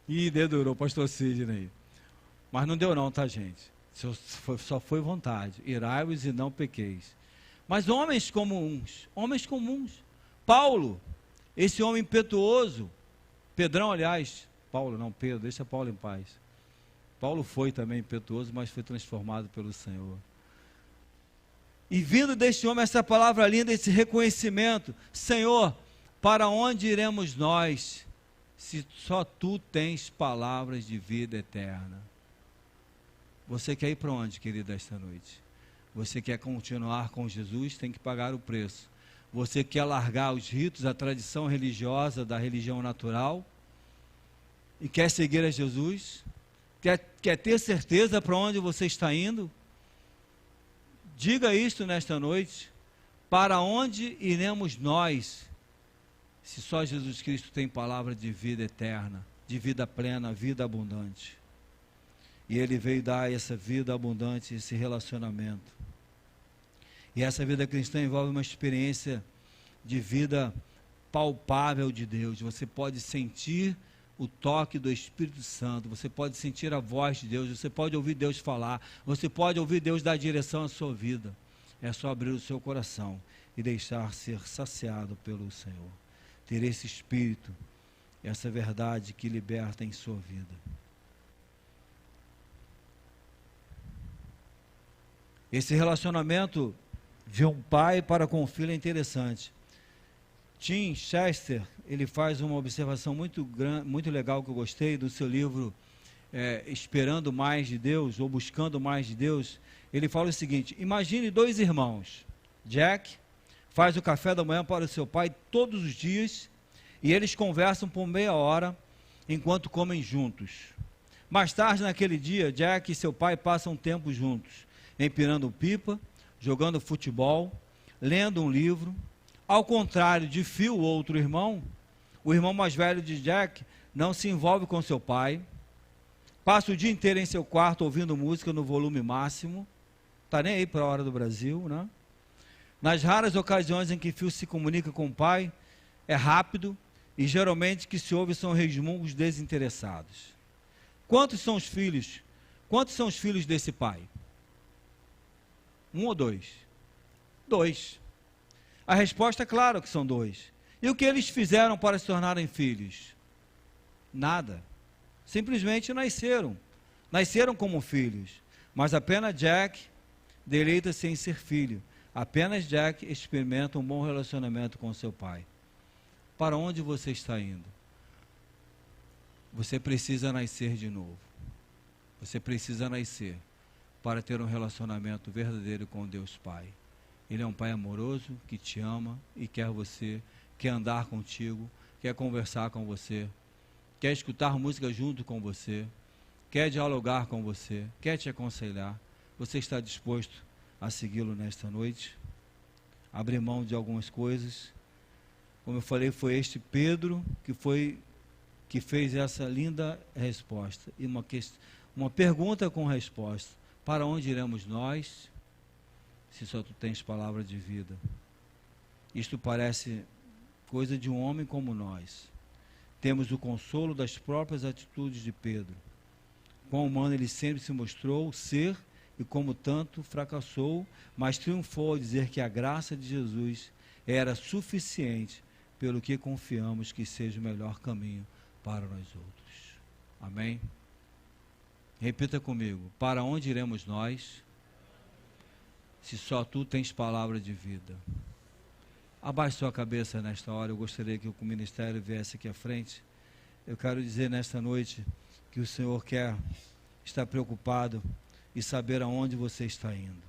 [SPEAKER 1] Ih, dedurou, pastor Sidney. Mas não deu não, tá, gente? Só foi vontade. Irai-vos e não pequeis. Mas homens comuns. Paulo, esse homem impetuoso, Pedrão, aliás, Paulo, não Pedro, deixa Paulo em paz. Paulo foi também impetuoso, mas foi transformado pelo Senhor. E vindo deste homem essa palavra linda, esse reconhecimento: Senhor, para onde iremos nós, se só Tu tens palavras de vida eterna? Você quer ir para onde, querido, esta noite? Você quer continuar com Jesus, tem que pagar o preço. Você quer largar os ritos, a tradição religiosa da religião natural e quer seguir a Jesus? Quer ter certeza para onde você está indo? Diga isto nesta noite. Para onde iremos nós, se só Jesus Cristo tem palavra de vida eterna, de vida plena, vida abundante? E Ele veio dar essa vida abundante, esse relacionamento. E essa vida cristã envolve uma experiência de vida palpável de Deus. Você pode sentir o toque do Espírito Santo, você pode sentir a voz de Deus, você pode ouvir Deus falar, você pode ouvir Deus dar direção à sua vida. É só abrir o seu coração e deixar ser saciado pelo Senhor. Ter esse Espírito, essa verdade que liberta em sua vida. Esse relacionamento de um pai para com o filho é interessante. Tim Chester, ele faz uma observação muito legal que eu gostei do seu livro Esperando Mais de Deus, ou Buscando Mais de Deus. Ele fala o seguinte: imagine dois irmãos. Jack faz o café da manhã para o seu pai todos os dias e eles conversam por meia hora enquanto comem juntos. Mais tarde naquele dia, Jack e seu pai passam tempo juntos, empinando pipa, jogando futebol, lendo um livro. Ao contrário de Phil, outro irmão, o irmão mais velho de Jack não se envolve com seu pai, passa o dia inteiro em seu quarto ouvindo música no volume máximo, está nem aí para a hora do Brasil, né? Nas raras ocasiões em que Phil se comunica com o pai, é rápido e geralmente que se ouve são resmungos desinteressados. Quantos são os filhos? Quantos são os filhos desse pai? Um ou dois? Dois. A resposta é claro que são dois. E o que eles fizeram para se tornarem filhos? Nada. Simplesmente nasceram. Nasceram como filhos. Mas apenas Jack deleita-se em ser filho. Apenas Jack experimenta um bom relacionamento com seu pai. Para onde você está indo? Você precisa nascer de novo. Você precisa nascer para ter um relacionamento verdadeiro com Deus Pai. Ele é um pai amoroso que te ama e quer você, quer andar contigo, quer conversar com você, quer escutar música junto com você, quer dialogar com você, quer te aconselhar. Você está disposto a segui-lo nesta noite? Abrir mão de algumas coisas. Como eu falei, foi este Pedro que fez essa linda resposta. E uma pergunta com resposta. Para onde iremos nós, se só tu tens palavra de vida? Isto parece coisa de um homem como nós. Temos o consolo das próprias atitudes de Pedro. Quão humano ele sempre se mostrou ser e como tanto fracassou, mas triunfou ao dizer que a graça de Jesus era suficiente, pelo que confiamos que seja o melhor caminho para nós outros. Amém? Repita comigo: para onde iremos nós, se só tu tens palavra de vida? Abaixe sua cabeça nesta hora. Eu gostaria que o ministério viesse aqui à frente. Eu quero dizer nesta noite que o Senhor quer estar preocupado e saber aonde você está indo.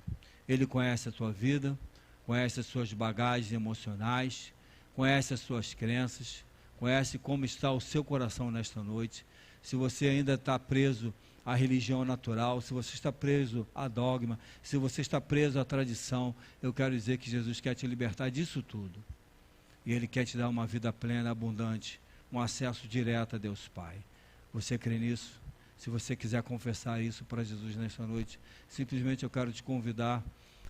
[SPEAKER 1] Ele conhece a tua vida, conhece as suas bagagens emocionais, conhece as suas crenças, conhece como está o seu coração nesta noite. Se você ainda está preso à religião natural, se você está preso a dogma, se você está preso à tradição, eu quero dizer que Jesus quer te libertar disso tudo. E Ele quer te dar uma vida plena, abundante, um acesso direto a Deus Pai. Você crê nisso? Se você quiser confessar isso para Jesus nesta noite, simplesmente eu quero te convidar,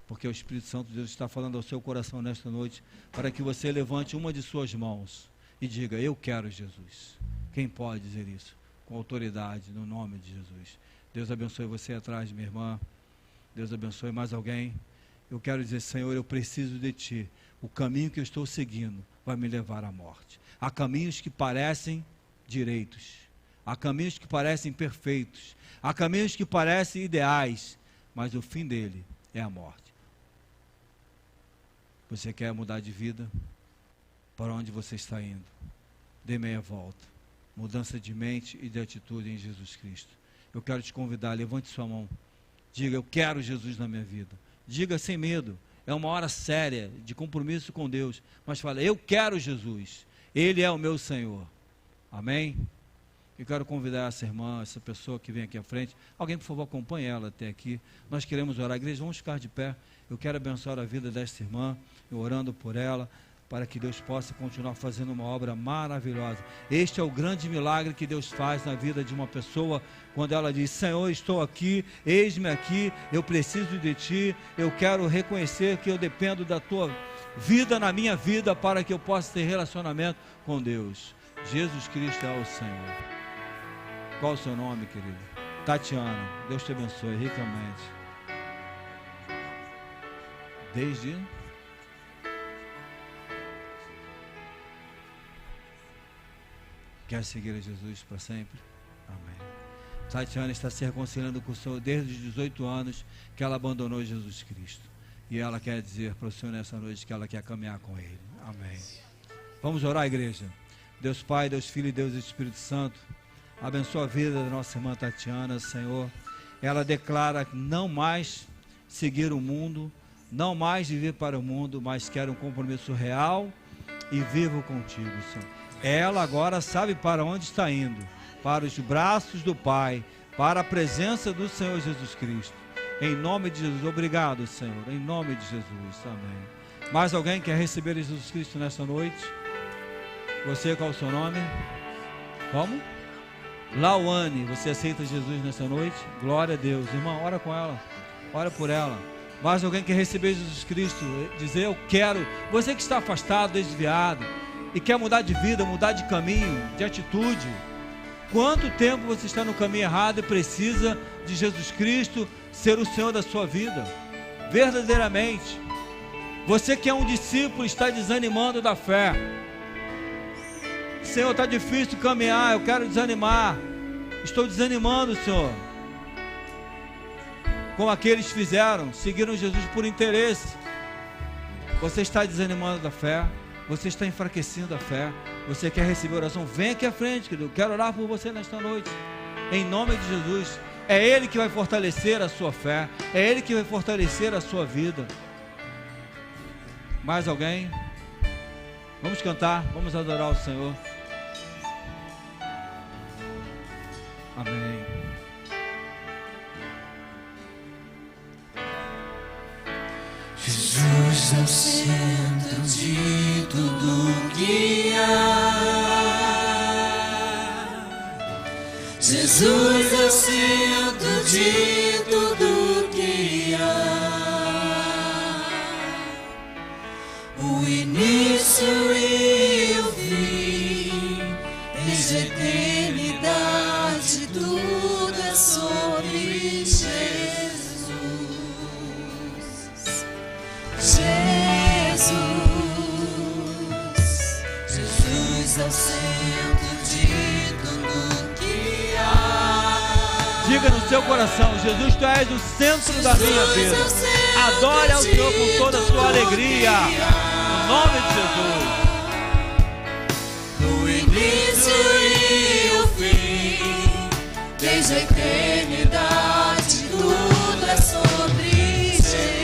[SPEAKER 1] porque o Espírito Santo de Deus está falando ao seu coração nesta noite, para que você levante uma de suas mãos e diga: eu quero Jesus. Quem pode dizer isso? Com autoridade, no nome de Jesus. Deus abençoe você atrás, minha irmã. Deus abençoe mais alguém. Eu quero dizer: Senhor, eu preciso de Ti. O caminho que eu estou seguindo vai me levar à morte. Há caminhos que parecem direitos. Há caminhos que parecem perfeitos. Há caminhos que parecem ideais. Mas o fim dele é a morte. Você quer mudar de vida? Para onde você está indo? Dê meia volta. Mudança de mente e de atitude em Jesus Cristo. Eu quero te convidar, levante sua mão. Diga: eu quero Jesus na minha vida. Diga sem medo: é uma hora séria, de compromisso com Deus, mas fala, eu quero Jesus, Ele é o meu Senhor. Amém? Eu quero convidar essa irmã, essa pessoa que vem aqui à frente, alguém por favor acompanhe ela até aqui, nós queremos orar, igreja, vamos ficar de pé, eu quero abençoar a vida desta irmã, orando por ela, para que Deus possa continuar fazendo uma obra maravilhosa. Este é o grande milagre que Deus faz na vida de uma pessoa, quando ela diz, Senhor, estou aqui, eis-me aqui, eu preciso de Ti, eu quero reconhecer que eu dependo da Tua vida na minha vida, para que eu possa ter relacionamento com Deus. Jesus Cristo é o Senhor. Qual o seu nome, querido? Tatiana, Deus te abençoe ricamente. Desde... Quer seguir a Jesus para sempre? Amém. Tatiana está se reconciliando com o Senhor desde os 18 anos que ela abandonou Jesus Cristo. E ela quer dizer para o Senhor nessa noite que ela quer caminhar com Ele. Amém. Vamos orar, igreja. Deus Pai, Deus Filho e Deus Espírito Santo, abençoa a vida da nossa irmã Tatiana, Senhor. Ela declara não mais seguir o mundo, não mais viver para o mundo, mas quer um compromisso real e vivo contigo, Senhor. Ela agora sabe para onde está indo, para os braços do Pai, para a presença do Senhor Jesus Cristo. Em nome de Jesus, obrigado, Senhor, em nome de Jesus, amém. Mais alguém quer receber Jesus Cristo nessa noite? Você, qual é o seu nome? Como? Lauane, você aceita Jesus nessa noite? Glória a Deus. Irmão, ora com ela, ora por ela. Mais alguém quer receber Jesus Cristo? Dizer, eu quero. Você que está afastado, desviado, e quer mudar de vida, mudar de caminho, de atitude. Quanto tempo você está no caminho errado e precisa de Jesus Cristo ser o Senhor da sua vida? Verdadeiramente. Você que é um discípulo está desanimando da fé. Senhor, está difícil caminhar, eu quero desanimar. Estou desanimando, Senhor. Como aqueles fizeram, seguiram Jesus por interesse. Você está desanimando da fé. Você está enfraquecendo a fé. Você quer receber oração? Vem aqui à frente, querido. Eu quero orar por você nesta noite. Em nome de Jesus. É Ele que vai fortalecer a sua fé. É Ele que vai fortalecer a sua vida. Mais alguém? Vamos cantar. Vamos adorar o Senhor. Amém.
[SPEAKER 2] Jesus é o centro de tudo que há. Jesus é o centro de tudo que há. O início e o fim, desde a eternidade, tudo é sobre Jesus. Jesus é o centro de tudo que há.
[SPEAKER 1] Diga no seu coração, Jesus, Tu és o centro da minha vida. Adore ao Senhor com toda a sua alegria. No nome de Jesus.
[SPEAKER 2] O início e o fim, desde a eternidade, tudo é sobre Jesus.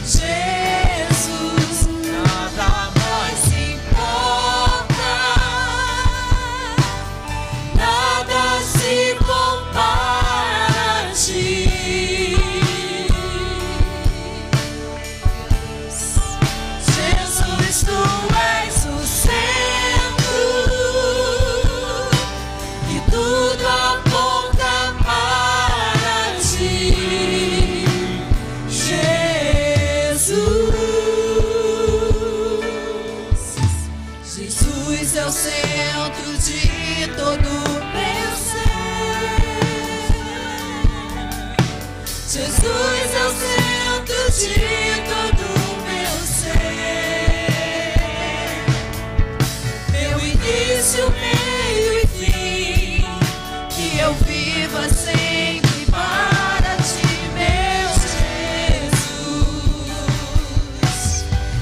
[SPEAKER 2] Jesus, nada mais importa, nada se compara a Ti. Jesus, Tu és o centro e tudo aponta para Ti. Jesus é o centro de todo meu ser. Jesus é o centro de todo meu ser. Meu início, meio e fim, que eu viva sempre para Ti, meu Jesus.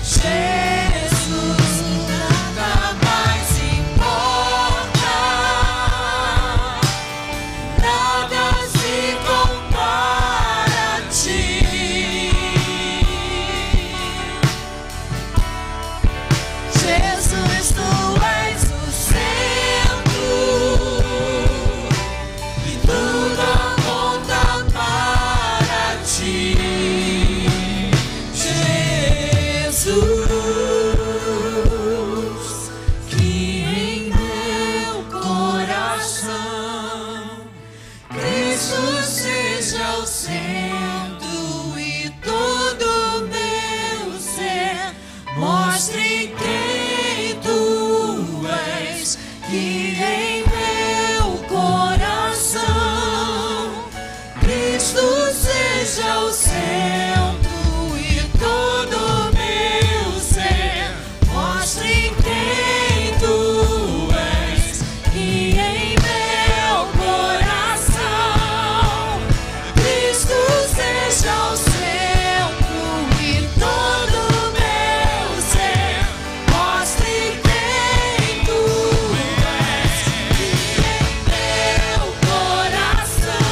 [SPEAKER 2] Jesus, nada mais importa, mostre quem tu és, que em meu coração Cristo seja o centro e todo meu ser. Mostre quem tu és, que em meu coração Cristo seja o centro e todo meu ser. Mostre quem tu és, que em meu coração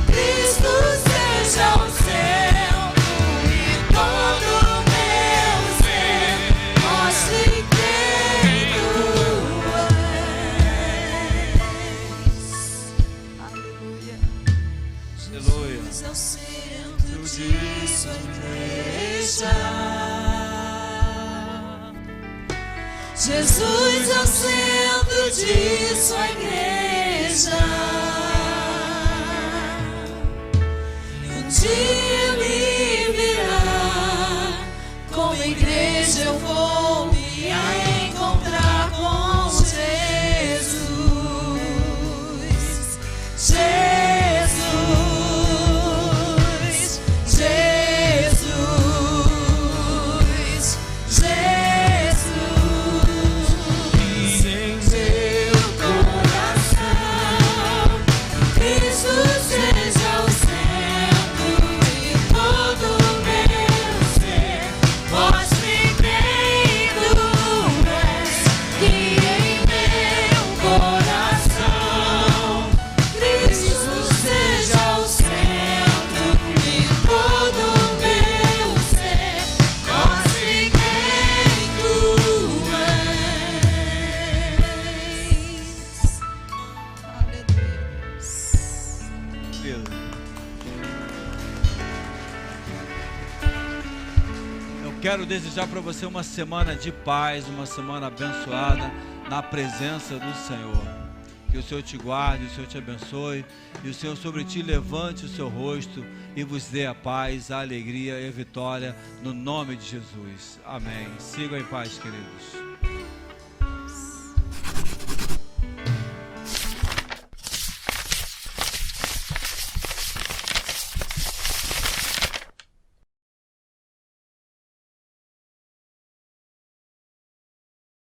[SPEAKER 2] Cristo seja o centro e todo meu ser. Mostre quem tu és. Aleluia.
[SPEAKER 1] Aleluia.
[SPEAKER 2] Jesus é o centro de sua igreja. Jesus é o centro de sua igreja. Um dia me virá, como igreja eu vou me encontrar com Jesus. Jesus, Jesus, Jesus. Em meu coração Cristo seja o centro e todo meu ser. Mostre quem tu és, que em meu coração Cristo seja o centro e todo meu ser. Mostre quem tu és. Aleluia.
[SPEAKER 1] Eu quero desejar para você uma semana de paz, uma semana abençoada na presença do Senhor. Que o Senhor te guarde, o Senhor te abençoe e o Senhor sobre ti levante o seu rosto e vos dê a paz, a alegria e a vitória no nome de Jesus. Amém. Sigam em paz, queridos.